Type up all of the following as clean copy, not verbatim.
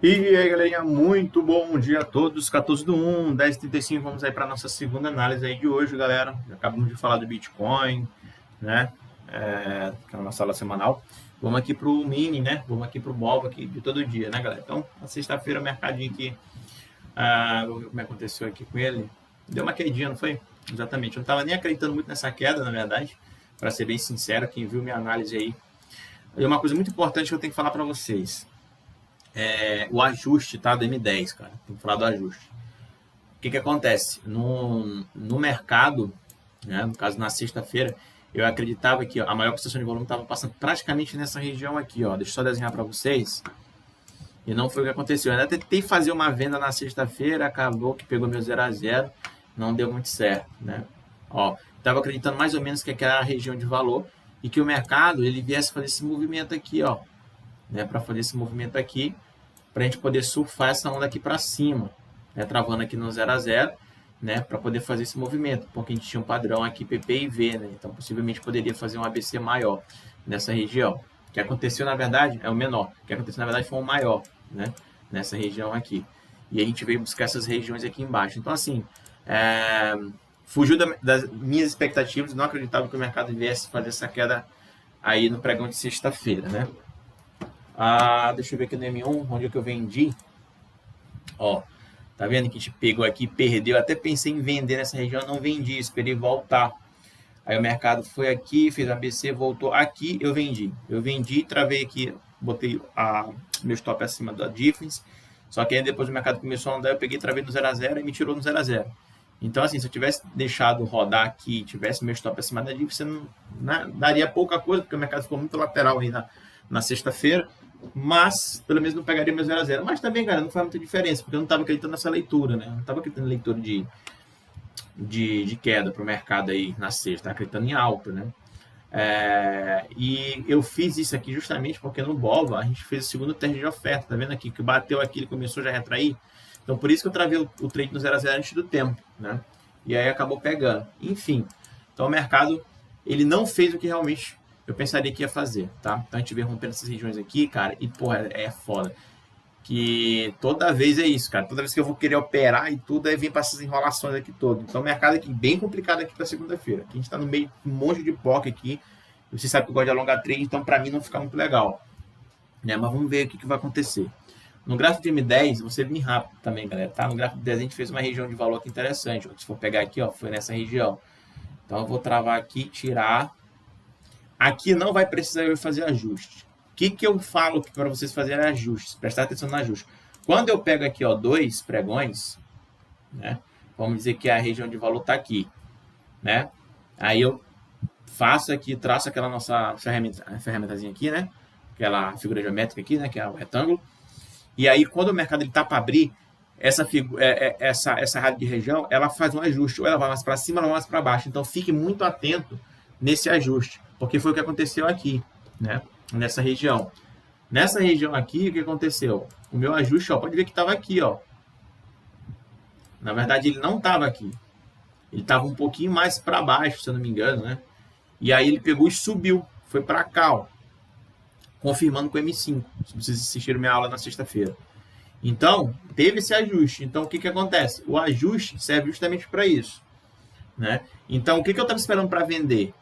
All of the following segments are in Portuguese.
E aí, galerinha, muito bom dia a todos. 14 do 1, 10h35, vamos aí para a nossa segunda análise aí de hoje, galera. Já acabamos de falar do Bitcoin, né? Que é a nossa aula semanal. Vamos aqui para o mini, né? Vamos aqui para o MOVA aqui de todo dia, né, galera? Então, na sexta-feira, o mercadinho aqui, vou ver como aconteceu aqui com ele. Deu uma quedinha, não foi? Exatamente. Eu não estava nem acreditando muito nessa queda, na verdade, para ser bem sincero. Quem viu minha análise aí. E uma coisa muito importante que eu tenho que falar para vocês. O ajuste, tá? Do M10, cara. Tem que falar do ajuste. O que acontece? No mercado, né, no caso na sexta-feira, eu acreditava que ó, a maior prestação de volume estava passando praticamente nessa região aqui, ó. Deixa eu só desenhar para vocês. E não foi o que aconteceu. Eu ainda tentei fazer uma venda na sexta-feira, acabou que pegou meu 0 a 0, não deu muito certo, né? Ó, estava acreditando mais ou menos que aquela era a região de valor e que o mercado ele viesse fazer esse movimento aqui, ó, né, para fazer esse movimento aqui, para a gente poder surfar essa onda aqui para cima, né, travando aqui no 0 a 0, né, para poder fazer esse movimento, porque a gente tinha um padrão aqui PP e V, né, então possivelmente poderia fazer um ABC maior nessa região. O que aconteceu na verdade é o menor, o que aconteceu na verdade foi um maior, né, nessa região aqui. E a gente veio buscar essas regiões aqui embaixo. Então assim, fugiu das minhas expectativas, não acreditava que o mercado viesse fazer essa queda aí no pregão de sexta-feira, né? Deixa eu ver aqui no M1, onde é que eu vendi. Ó, tá vendo que a gente pegou aqui, perdeu. Até pensei em vender nessa região, não vendi, esperei voltar. Aí o mercado foi aqui, fez ABC, voltou aqui, eu vendi. Eu vendi, travei aqui, botei meu stop acima da difference. Só que aí depois o mercado começou a andar, eu peguei, travei no 0 a 0 e me tirou no 0 a 0. Então, assim, se eu tivesse deixado rodar aqui, tivesse meu stop acima da difference, não, né, daria pouca coisa, porque o mercado ficou muito lateral aí na sexta-feira. Mas, pelo menos não pegaria meu 0 a 0. Mas também, cara, não faz muita diferença, porque eu não estava acreditando nessa leitura, né? Eu não estava acreditando em leitura de queda para o mercado aí na sexta, estava acreditando em alta, né? E eu fiz isso aqui justamente porque no BOVA a gente fez o segundo teste de oferta, tá vendo aqui? Que bateu aqui, ele começou já a retrair. Então, por isso que eu travei o trade no 0 a 0 antes do tempo, né? E aí acabou pegando. Enfim, então o mercado, ele não fez o que realmente eu pensaria que ia fazer, tá? Então a gente vem rompendo essas regiões aqui, cara, e porra, é foda. Que toda vez é isso, cara. Toda vez que eu vou querer operar e tudo, aí vem para essas enrolações aqui todo. Então o mercado aqui bem complicado aqui para segunda-feira. Aqui a gente tá no meio de um monte de POC aqui. Você sabe que eu gosto de alongar trade, então para mim não fica muito legal, né? Mas vamos ver o que vai acontecer. No gráfico de M10, você bem rápido também, galera, tá? No gráfico de 10 a gente fez uma região de valor aqui interessante. Se for pegar aqui, ó, foi nessa região. Então eu vou travar aqui, tirar. Aqui não vai precisar eu fazer ajuste. O que eu falo para vocês fazerem ajustes? Prestar atenção no ajuste. Quando eu pego aqui, ó, dois pregões, né? Vamos dizer que a região de valor está aqui, né? Aí eu faço aqui, traço aquela nossa ferramentazinha aqui, né? Aquela figura geométrica aqui, né? Que é o retângulo. E aí, quando o mercado está para abrir, essa rádio de região, ela faz um ajuste. Ou ela vai mais para cima, ou ela vai mais para baixo. Então, fique muito atento nesse ajuste. Porque foi o que aconteceu aqui, né? Nessa região. Nessa região aqui, o que aconteceu? O meu ajuste, ó, pode ver que estava aqui, ó. Na verdade, ele não estava aqui. Ele estava um pouquinho mais para baixo, se eu não me engano, né? E aí ele pegou e subiu. Foi para cá, ó. Confirmando com o M5. Se vocês assistiram minha aula na sexta-feira. Então, teve esse ajuste. Então, o que acontece? O ajuste serve justamente para isso, né? Então, o que eu estava esperando para vender?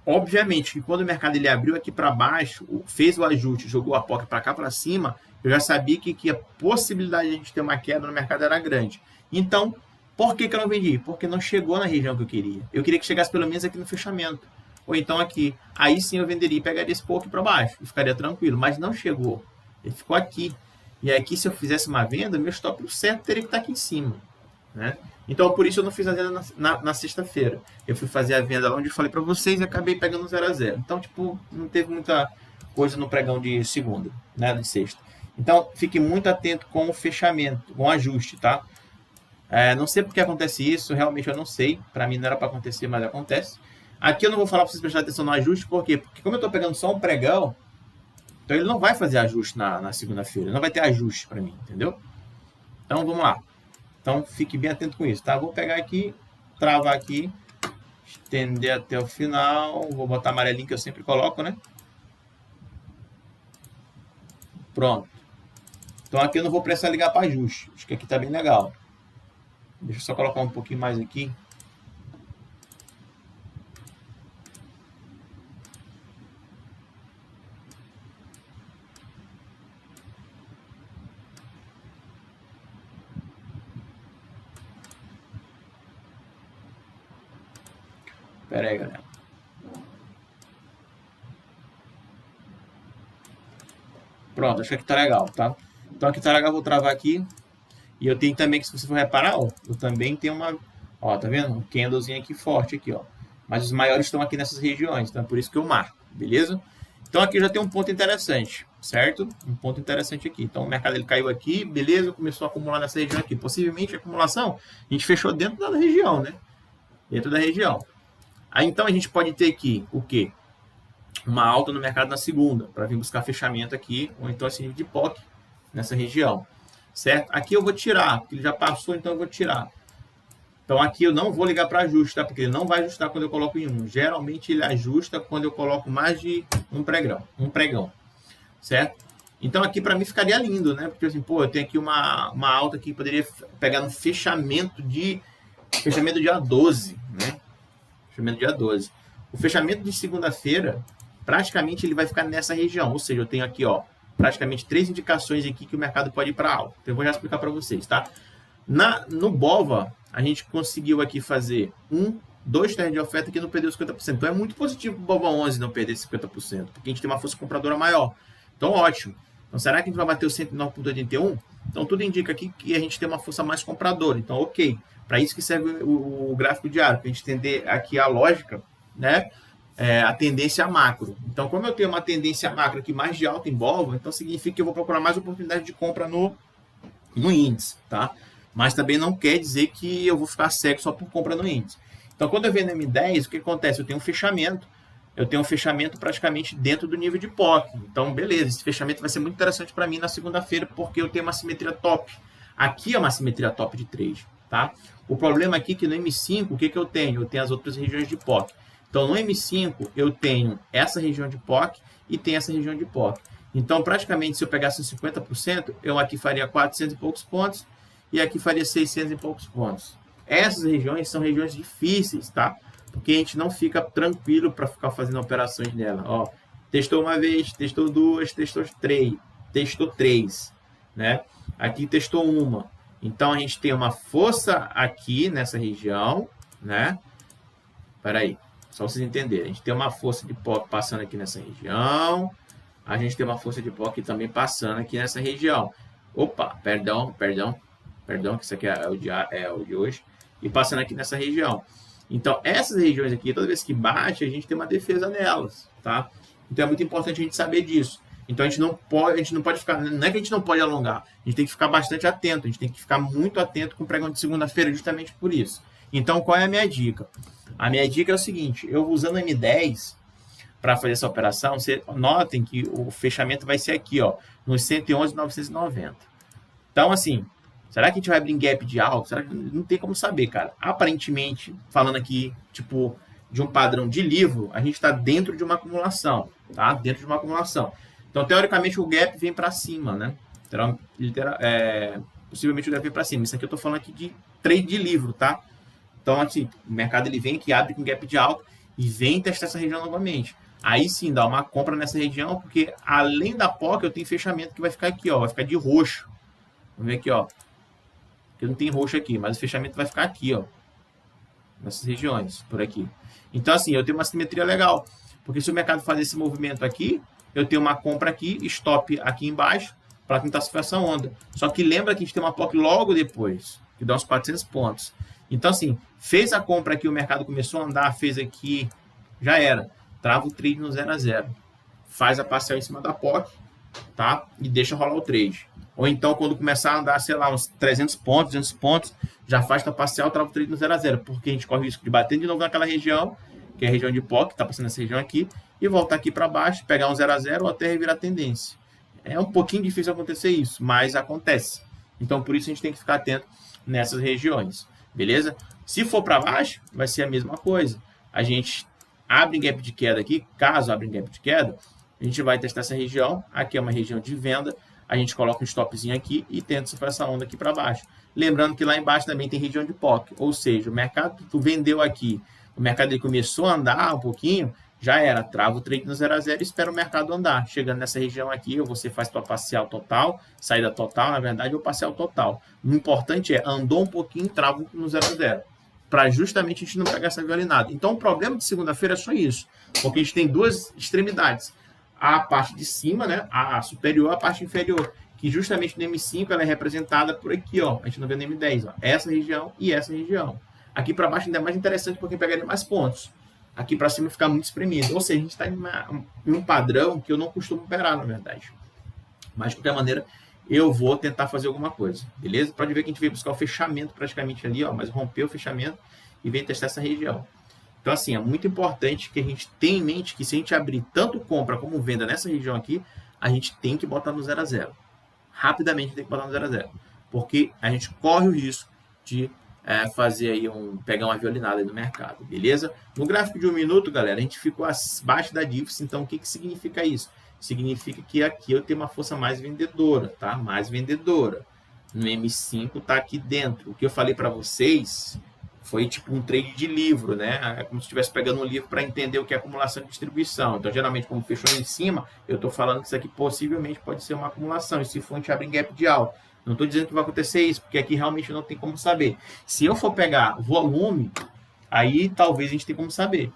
Obviamente que quando o mercado ele abriu aqui para baixo, fez o ajuste, jogou a POC para cá para cima, eu já sabia que a possibilidade de a gente ter uma queda no mercado era grande. Então, por que eu não vendi? Porque não chegou na região que eu queria. Eu queria que chegasse pelo menos aqui no fechamento. Ou então aqui. Aí sim eu venderia e pegaria esse POC para baixo. E ficaria tranquilo. Mas não chegou. Ele ficou aqui. E aqui, se eu fizesse uma venda, meu stop certo teria que estar aqui em cima, né? Então, por isso eu não fiz a venda na sexta-feira. Eu fui fazer a venda lá onde eu falei para vocês e acabei pegando 0 a 0. Então, tipo, não teve muita coisa no pregão de segunda, né, de sexta. Então, fique muito atento com o fechamento, com o ajuste, tá? Não sei porque acontece isso, realmente eu não sei. Para mim não era para acontecer, mas acontece. Aqui eu não vou falar para vocês prestarem atenção no ajuste, por quê? Porque como eu estou pegando só um pregão, então ele não vai fazer ajuste na segunda-feira, não vai ter ajuste para mim, entendeu? Então, vamos lá. Então, fique bem atento com isso, tá? Vou pegar aqui, travar aqui, estender até o final. Vou botar amarelinho que eu sempre coloco, né? Pronto. Então aqui eu não vou precisar ligar para ajuste. Acho que aqui está bem legal. Deixa eu só colocar um pouquinho mais aqui. Pera aí, galera. Pronto, acho que aqui tá legal, tá? Então aqui tá legal, vou travar aqui. E eu tenho também, que se você for reparar, ó, eu também tenho uma... Ó, tá vendo? Um candlezinho aqui forte aqui, ó. Mas os maiores estão aqui nessas regiões, então é por isso que eu marco, beleza? Então aqui já tem um ponto interessante, certo? Um ponto interessante aqui. Então o mercado ele caiu aqui, beleza, começou a acumular nessa região aqui. Possivelmente a acumulação, a gente fechou dentro da região, né? Dentro da região. Aí então a gente pode ter aqui o quê? Uma alta no mercado na segunda, para vir buscar fechamento aqui, ou então esse nível de POC nessa região, certo? Aqui eu vou tirar, porque ele já passou, então eu vou tirar. Então aqui eu não vou ligar para ajuste, tá? Porque ele não vai ajustar quando eu coloco em um. Geralmente ele ajusta quando eu coloco mais de um pregão, certo? Então aqui para mim ficaria lindo, né? Porque assim, pô, eu tenho aqui uma alta que poderia pegar no fechamento dia 12, né? Fechamento dia 12. O fechamento de segunda-feira, praticamente ele vai ficar nessa região. Ou seja, eu tenho aqui, ó, praticamente 3 indicações aqui que o mercado pode ir para alta. Então eu vou já explicar para vocês, tá? No BOVA, a gente conseguiu aqui fazer 2 terras de oferta que não perdeu 50%. Então é muito positivo para o BOVA 11 não perder 50%, porque a gente tem uma força compradora maior. Então ótimo. Então será que a gente vai bater o 109,81? Então tudo indica aqui que a gente tem uma força mais compradora. Então ok. Para isso que serve o gráfico diário, para a gente entender aqui a lógica, né? A tendência macro. Então, como eu tenho uma tendência macro aqui mais de alta em BOVA, então significa que eu vou procurar mais oportunidade de compra no índice, tá? Mas também não quer dizer que eu vou ficar cego só por compra no índice. Então, quando eu vendo M10, o que acontece? Eu tenho um fechamento. Eu tenho um fechamento praticamente dentro do nível de POC. Então, beleza, esse fechamento vai ser muito interessante para mim na segunda-feira, porque eu tenho uma simetria top. Aqui é uma simetria top de trade, tá? O problema aqui é que no M5, o que eu tenho? Eu tenho as outras regiões de POC. Então, no M5, eu tenho essa região de POC e tem essa região de POC. Então, praticamente, se eu pegasse 50%, eu aqui faria 400 e poucos pontos e aqui faria 600 e poucos pontos. Essas regiões são regiões difíceis, tá? Porque a gente não fica tranquilo para ficar fazendo operações nela. Ó, testou uma vez, testou duas, testou três, né? Aqui testou uma. Então, a gente tem uma força aqui nessa região, né? Espera aí, só vocês entenderem. A gente tem uma força de POC passando aqui nessa região. A gente tem uma força de POC também passando aqui nessa região. Opa, perdão, que isso aqui é o de hoje. E passando aqui nessa região. Então, essas regiões aqui, toda vez que bate, a gente tem uma defesa nelas, tá? Então, é muito importante a gente saber disso. Então a gente não pode ficar, não é que a gente não pode alongar, a gente tem que ficar bastante atento, a gente tem que ficar muito atento com o pregão de segunda-feira, justamente por isso. Então qual é a minha dica? A minha dica é o seguinte, eu usando M10 para fazer essa operação, vocês notem que o fechamento vai ser aqui, ó, nos 111.990. Então assim, será que a gente vai abrir em gap de alto? Será que não tem como saber, cara? Aparentemente, falando aqui, tipo, de um padrão de livro, a gente está dentro de uma acumulação, tá? Dentro de uma acumulação. Então, teoricamente, o gap vem para cima, né? Possivelmente o gap vem para cima. Isso aqui eu estou falando aqui de trade de livro, tá? Então, assim, o mercado ele vem aqui, abre com gap de alta e vem testar essa região novamente. Aí sim, dá uma compra nessa região, porque além da POC, eu tenho fechamento que vai ficar aqui, ó. Vai ficar de roxo. Vamos ver aqui, ó. Porque não tem roxo aqui, mas o fechamento vai ficar aqui, ó. Nessas regiões, por aqui. Então, assim, eu tenho uma simetria legal. Porque se o mercado fazer esse movimento aqui, eu tenho uma compra aqui, stop aqui embaixo, para tentar surfar essa onda. Só que lembra que a gente tem uma POC logo depois, que dá uns 400 pontos. Então, assim, fez a compra aqui, o mercado começou a andar, fez aqui, já era. Trava o trade no 0 a 0. Faz a parcial em cima da POC, tá? E deixa rolar o trade. Ou então, quando começar a andar, sei lá, uns 300 pontos, 200 pontos, já faz a parcial, trava o trade no 0 a 0. Porque a gente corre o risco de bater de novo naquela região, que é a região de POC, que tá passando nessa região aqui, e voltar aqui para baixo, pegar um 0 a 0 ou até revirar tendência. É um pouquinho difícil acontecer isso, mas acontece. Então, por isso a gente tem que ficar atento nessas regiões, beleza? Se for para baixo, vai ser a mesma coisa. A gente abre em gap de queda aqui, caso abra em gap de queda, a gente vai testar essa região. Aqui é uma região de venda, a gente coloca um stopzinho aqui e tenta surfar essa onda aqui para baixo. Lembrando que lá embaixo também tem região de POC, ou seja, o mercado que tu vendeu aqui, o mercado ele começou a andar um pouquinho, já era, trava o trade no 0 a 0 e espera o mercado andar. Chegando nessa região aqui, ou você faz tua parcial total, saída total, na verdade, ou parcial total. O importante é, andou um pouquinho, trava no 0 a 0. Para justamente a gente não pegar essa violinada. Então, o problema de segunda-feira é só isso. Porque a gente tem duas extremidades. A parte de cima, né? A superior, a parte inferior. Que justamente no M5 ela é representada por aqui, ó. A gente não vê no M10, ó. Essa região e essa região. Aqui para baixo ainda é mais interessante porque pegaria mais pontos. Aqui para cima fica muito espremido. Ou seja, a gente está em um padrão que eu não costumo operar, na verdade. Mas, de qualquer maneira, eu vou tentar fazer alguma coisa. Beleza? Pode ver que a gente veio buscar o fechamento praticamente ali, ó. Mas rompeu o fechamento e veio testar essa região. Então, assim, é muito importante que a gente tenha em mente que se a gente abrir tanto compra como venda nessa região aqui, a gente tem que botar no 0 a 0. Rapidamente tem que botar no 0 a 0. Porque a gente corre o risco de fazer aí pegar uma violinada aí no mercado, beleza? No gráfico de 1 minuto, galera, a gente ficou abaixo da DIFS, então o que significa isso? Significa que aqui eu tenho uma força mais vendedora, tá? Mais vendedora. No M5 tá aqui dentro. O que eu falei para vocês foi tipo um trade de livro, né? É como se estivesse pegando um livro para entender o que é acumulação e distribuição. Então, geralmente, como fechou em cima, eu estou falando que isso aqui possivelmente pode ser uma acumulação. E se for, a gente abre em gap de alta. Não estou dizendo que vai acontecer isso, porque aqui realmente não tem como saber. Se eu for pegar volume, aí talvez a gente tenha como saber.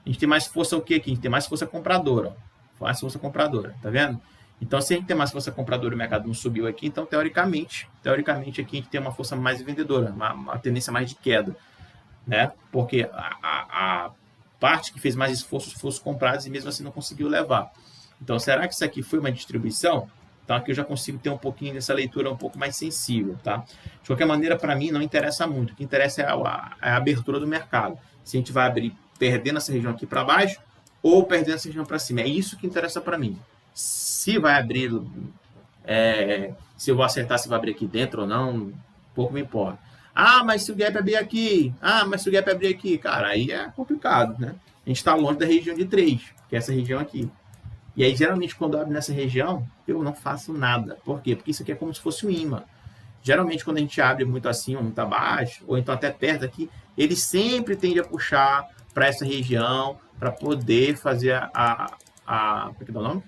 A gente tem mais força o quê aqui? A gente tem mais força compradora. Mais força compradora, tá vendo? Então, se a gente tem mais força compradora e o mercado não subiu aqui, então, teoricamente aqui a gente tem uma força mais vendedora, uma tendência mais de queda, né? Porque a parte que fez mais esforço fosse comprados e mesmo assim não conseguiu levar. Então, será que isso aqui foi uma distribuição? Então, aqui eu já consigo ter um pouquinho dessa leitura um pouco mais sensível, tá? De qualquer maneira, para mim, não interessa muito. O que interessa é a abertura do mercado. Se a gente vai abrir perdendo essa região aqui para baixo ou perdendo essa região para cima. É isso que interessa para mim. Se vai abrir, se eu vou acertar se vai abrir aqui dentro ou não, pouco me importa. Ah, mas se o gap abrir aqui, cara, aí é complicado, né? A gente está longe da região de 3, que é essa região aqui. E aí, geralmente, quando abre nessa região, eu não faço nada. Por quê? Porque isso aqui é como se fosse um imã. Geralmente, quando a gente abre muito acima, muito abaixo, ou então até perto aqui, ele sempre tende a puxar para essa região para poder fazer como é que dá o nome?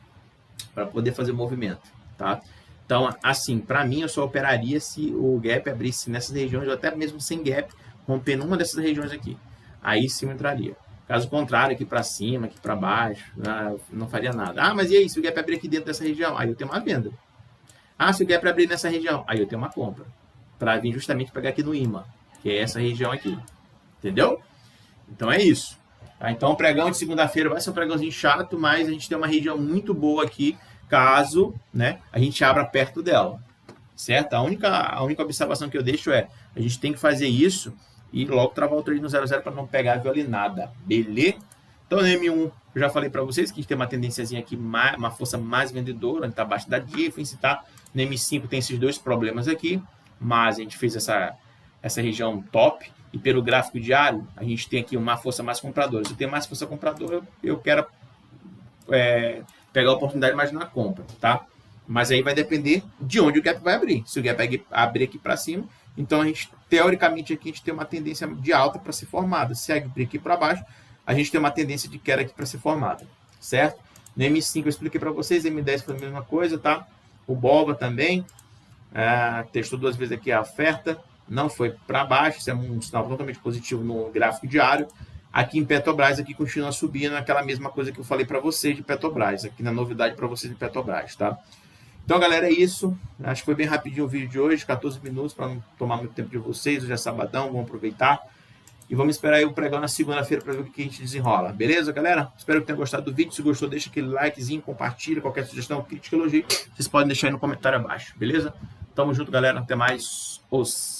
Para poder fazer o movimento, tá? Então, assim, para mim, eu só operaria se o gap abrisse nessas regiões, ou até mesmo sem gap, rompendo uma dessas regiões aqui. Aí sim eu entraria. Caso contrário, aqui para cima, aqui para baixo, não faria nada. Ah, mas e aí, se o gap abrir aqui dentro dessa região? Aí eu tenho uma venda. Ah, se o gap abrir nessa região? Aí eu tenho uma compra. Para vir justamente pegar aqui no imã, que é essa região aqui. Entendeu? Então é isso. Tá? Então o pregão de segunda-feira vai ser um pregãozinho chato, mas a gente tem uma região muito boa aqui, caso, né, a gente abra perto dela. Certo? A única observação que eu deixo é, a gente tem que fazer isso e logo travar o trade no 0 a 0 para não pegar a violinada. Beleza? Então no M1, eu já falei para vocês que a gente tem uma tendênciazinha aqui, uma força mais vendedora, a gente está abaixo da difference, tá? No M5 tem esses dois problemas aqui, mas a gente fez essa região top. E pelo gráfico diário, a gente tem aqui uma força mais compradora. Se eu tenho mais força compradora, eu quero pegar a oportunidade mais na compra, tá? Mas aí vai depender de onde o gap vai abrir. Se o gap abrir aqui para cima, então a gente, teoricamente, aqui a gente tem uma tendência de alta para ser formada. Se abrir aqui para baixo, a gente tem uma tendência de queda aqui para ser formada, certo? No M5 eu expliquei para vocês, M10 foi a mesma coisa, tá? O BOVA também, testou 2 vezes aqui a oferta, não foi para baixo, isso é um sinal totalmente positivo no gráfico diário. Aqui em Petrobras, aqui continua subindo aquela mesma coisa que eu falei para vocês de Petrobras, aqui na novidade para vocês de Petrobras, tá? Então, galera, é isso. Acho que foi bem rapidinho o vídeo de hoje, 14 minutos para não tomar muito tempo de vocês. Hoje é sabadão, vamos aproveitar. E vamos esperar aí o pregão na segunda-feira para ver o que a gente desenrola. Beleza, galera? Espero que tenham gostado do vídeo. Se gostou, deixa aquele likezinho, compartilha. Qualquer sugestão, crítica, elogio, vocês podem deixar aí no comentário abaixo. Beleza? Tamo junto, galera. Até mais. Os